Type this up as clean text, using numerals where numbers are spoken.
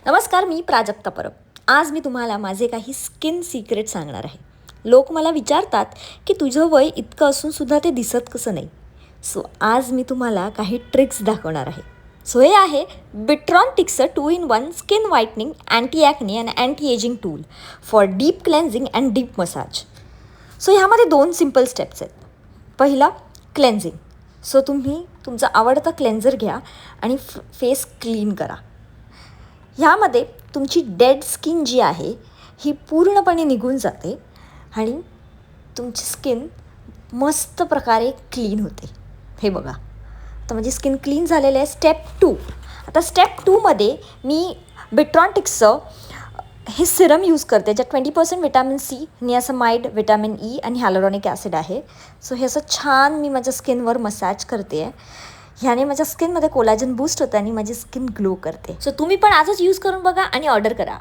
नमस्कार, मी प्राजक्ता परब. आज मी तुम्हाला माझे काही स्किन सिक्रेट सांगणार आहे. लोक मला विचारतात की तुझं वय इतकं असूनसुद्धा ते दिसत कसं नाही. सो आज मी तुम्हाला काही ट्रिक्स दाखवणार आहे. सो हे आहे बिट्रॉन टिक्स 2-in-1 skin whitening, anti acne and anti ageing tool for deep cleansing and deep massage. So ह्यामध्ये 2 सिम्पल स्टेप्स आहेत. पहिला क्लेन्झिंग. सो तुम्ही तुमचा आवडता क्लेन्झर घ्या आणि फेस क्लीन करा. ह्यामध्ये तुमची डेड स्किन जी आहे ही पूर्णपणे निघून जाते आणि तुमची स्किन मस्त प्रकारे क्लीन होते. हे बघा, आता माझी स्किन क्लीन झालेलं आहे. स्टेप 2. आता स्टेप 2मध्ये मी बिट्रॉन हे सिरम यूज करते, ज्यात 20% विटॅमिन सी, नियासमाइड, विटॅमिन ई आणि हॅलोरॉनिक ॲसिड आहे. सो हे असं छान मी माझ्या स्किनवर मसाज करते आहे. ह्याने माझ्या स्किनमध्ये कोलॅजन बूस्ट होतं आणि माझी स्किन ग्लो करते. सो तुम्ही पण आजच यूज करून बघा आणि ऑर्डर करा.